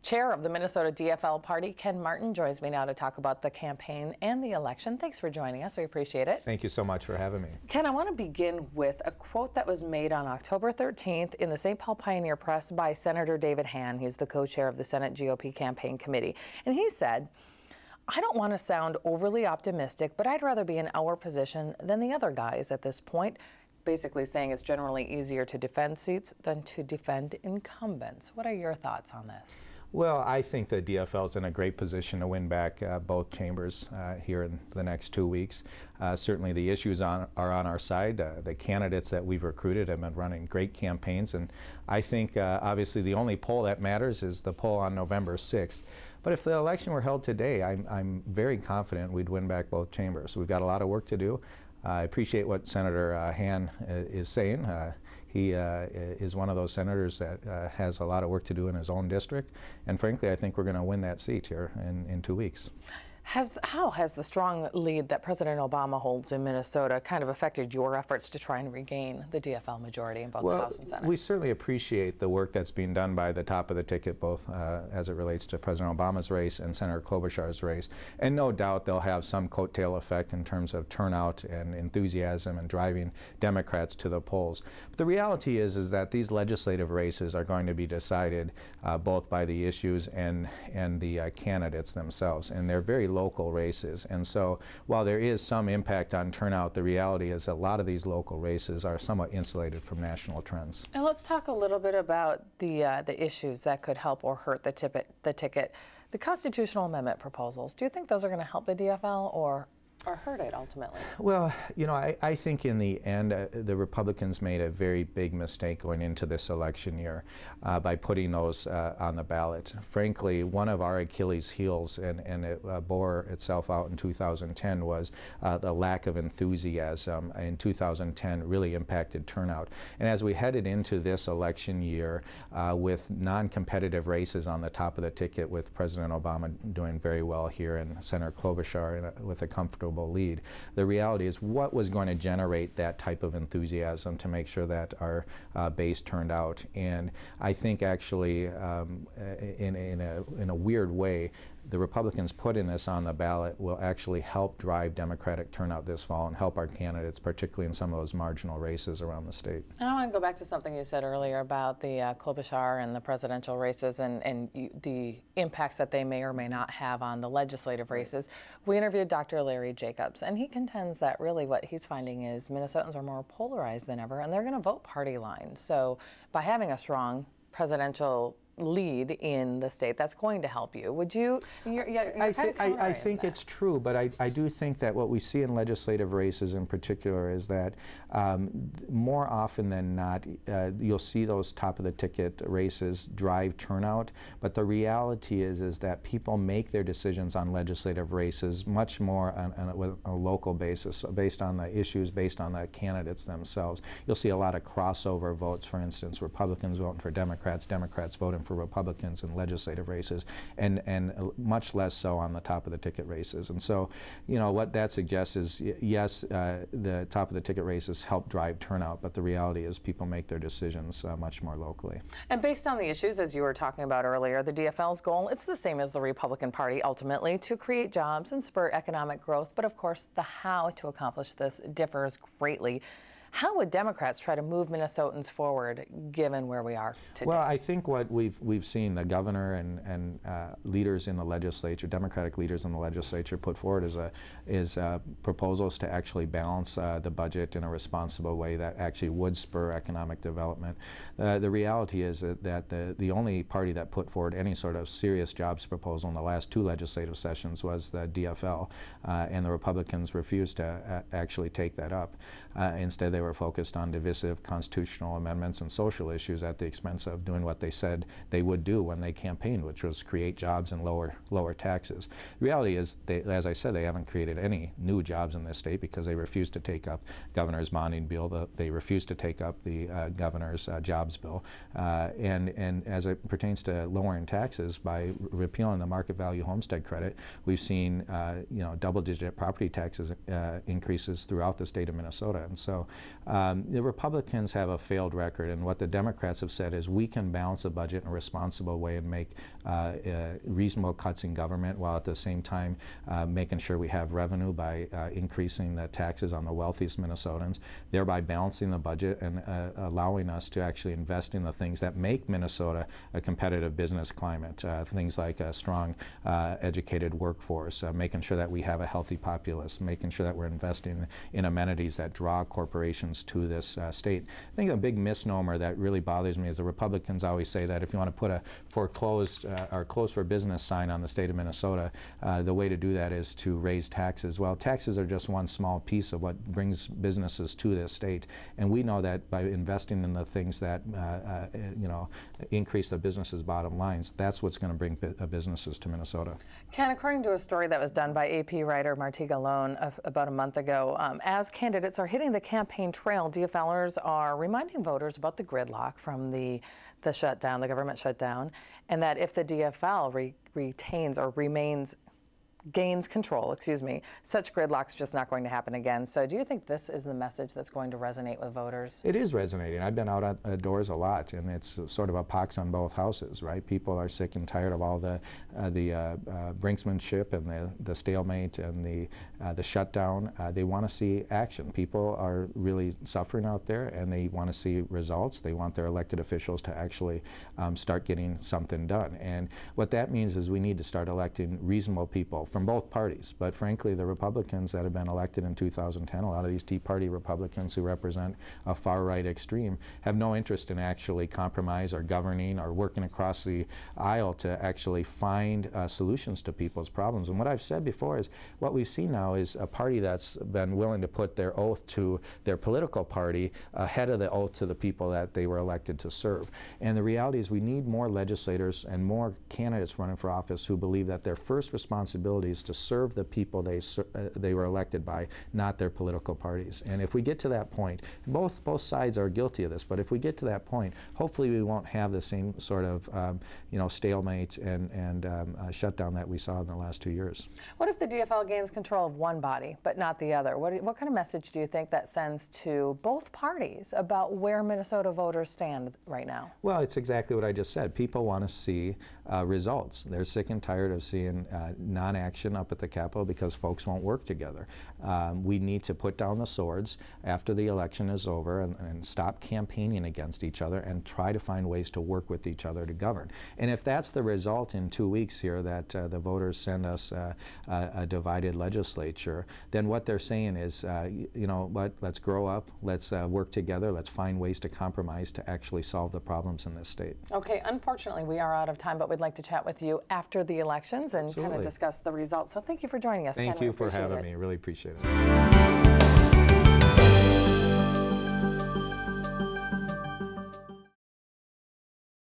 Chair of the Minnesota DFL Party, Ken Martin, joins me now to talk about the campaign and the election. Thanks for joining us. We appreciate it. Thank you so much for having me. Ken, I want to begin with a quote that was made on October 13th in the St. Paul Pioneer Press by Senator David Hann. He's the co-chair of the Senate GOP campaign committee. And he said, "I don't want to sound overly optimistic, but I'd rather be in our position than the other guys at this point." Basically saying it's generally easier to defend seats than to defend incumbents. What are your thoughts on this? Well, I think the DFL is in a great position to win back both chambers here in the next 2 weeks. Certainly the issues are on our side. The candidates that we've recruited have been running great campaigns, and I think obviously the only poll that matters is the poll on November 6th. But if the election were held today, I'm very confident we'd win back both chambers. We've got a lot of work to do. I appreciate what Senator Hann is saying. He is one of those senators that has a lot of work to do in his own district, and frankly, I think we're going to win that seat here in 2 weeks. How has the strong lead that President Obama holds in Minnesota kind of affected your efforts to try and regain the DFL majority in both the House and Senate? We certainly appreciate the work that's being done by the top of the ticket, both as it relates to President Obama's race and Senator Klobuchar's race. And no doubt they'll have some coattail effect in terms of turnout and enthusiasm and driving Democrats to the polls. But the reality is that these legislative races are going to be decided both by the issues and the candidates themselves. And they're very local races, and so while there is some impact on turnout, the reality is a lot of these local races are somewhat insulated from national trends. And let's talk a little bit about the issues that could help or hurt the ticket. The constitutional amendment proposals, do you think those are going to help the DFL or hurt it ultimately? Well, you know, I think in the end the Republicans made a very big mistake going into this election year by putting those on the ballot. Frankly, one of our Achilles heels, and it bore itself out in 2010, was the lack of enthusiasm in 2010 really impacted turnout. And as we headed into this election year with non-competitive races on the top of the ticket, with President Obama doing very well here and Senator Klobuchar with a comfortable lead, the reality is what was going to generate that type of enthusiasm to make sure that our base turned out. And I think actually in a weird way, the Republicans putting this on the ballot will actually help drive Democratic turnout this fall and help our candidates, particularly in some of those marginal races around the state. And I want to go back to something you said earlier about the Klobuchar and the presidential races and the impacts that they may or may not have on the legislative races. We interviewed Dr. Larry Jacobs, and he contends that really what he's finding is Minnesotans are more polarized than ever, and they're going to vote party line. So by having a strong presidential lead in the state, that's going to help you. Would you? I think it's true, but I do think that what we see in legislative races in particular is that more often than not, you'll see those top of the ticket races drive turnout. But the reality is that people make their decisions on legislative races much more on a local basis, based on the issues, based on the candidates themselves. You'll see a lot of crossover votes, for instance, Republicans voting for Democrats, Democrats voting for Republicans in legislative races, and much less so on the top of the ticket races. And so, you know, what that suggests is, yes, the top of the ticket races help drive turnout, but the reality is people make their decisions much more locally. And based on the issues, as you were talking about earlier, the DFL's goal, it's the same as the Republican Party ultimately, to create jobs and spur economic growth. But of course, the how to accomplish this differs greatly. How would Democrats try to move Minnesotans forward, given where we are today? Well, I think what we've seen the governor and leaders in the legislature, Democratic leaders in the legislature, put forward is proposals to actually balance the budget in a responsible way that actually would spur economic development. The reality is that the only party that put forward any sort of serious jobs proposal in the last 2 legislative sessions was the DFL, and the Republicans refused to actually take that up. Instead, they were focused on divisive constitutional amendments and social issues at the expense of doing what they said they would do when they campaigned, which was create jobs and lower taxes. The reality is, as I said, they haven't created any new jobs in this state because they refused to take up governor's bonding bill. They refused to take up the governor's jobs bill. And as it pertains to lowering taxes, by repealing the market value homestead credit, we've seen double-digit property taxes increases throughout the state of Minnesota. And so The Republicans have a failed record, and what the Democrats have said is we can balance the budget in a responsible way and make reasonable cuts in government while at the same time making sure we have revenue by increasing the taxes on the wealthiest Minnesotans, thereby balancing the budget and allowing us to actually invest in the things that make Minnesota a competitive business climate, things like a strong educated workforce, making sure that we have a healthy populace, making sure that we're investing in amenities that draw corporations to this state. I think a big misnomer that really bothers me is the Republicans always say that if you want to put a foreclosed or closed for business sign on the state of Minnesota, the way to do that is to raise taxes. Well, taxes are just one small piece of what brings businesses to this state, and we know that by investing in the things that increase the businesses' bottom lines, that's what's going to bring businesses to Minnesota. Ken, according to a story that was done by AP writer Martika Lone about a month ago, as candidates are hitting the campaign trail, DFLers are reminding voters about the gridlock from the shutdown, the government shutdown, and that if the DFL retains or gains control, such gridlock's just not going to happen again. So do you think this is the message that's going to resonate with voters? It is resonating. I've been out at doors a lot, and it's sort of a pox on both houses, right? People are sick and tired of all the brinksmanship and the stalemate and the shutdown. They want to see action. People are really suffering out there, and they want to see results. They want their elected officials to actually start getting something done. And what that means is we need to start electing reasonable people from both parties. But frankly, the Republicans that have been elected in 2010, a lot of these Tea Party Republicans who represent a far-right extreme, have no interest in actually compromise or governing or working across the aisle to actually find solutions to people's problems. And what I've said before is what we've seen now is a party that's been willing to put their oath to their political party ahead of the oath to the people that they were elected to serve. And the reality is we need more legislators and more candidates running for office who believe that their first responsibility is to serve the people they were elected by, not their political parties. And if we get to that point, both sides are guilty of this, but if we get to that point, hopefully we won't have the same sort of stalemate and shutdown that we saw in the last 2 years. What if the DFL gains control of one body but not the other? What kind of message do you think that sends to both parties about where Minnesota voters stand right now? Well, it's exactly what I just said. People want to see results. They're sick and tired of seeing non-action up at the Capitol because folks won't work together. We need to put down the swords after the election is over and stop campaigning against each other and try to find ways to work with each other to govern. And if that's the result in 2 weeks here, that the voters send us a divided legislature, then what they're saying is, you know what, let's grow up, let's work together, let's find ways to compromise to actually solve the problems in this state. Okay, unfortunately we are out of time, but we'd like to chat with you after the elections and kind of discuss the results. So thank you for joining us, Ken. Thank you for having me. Really appreciate it.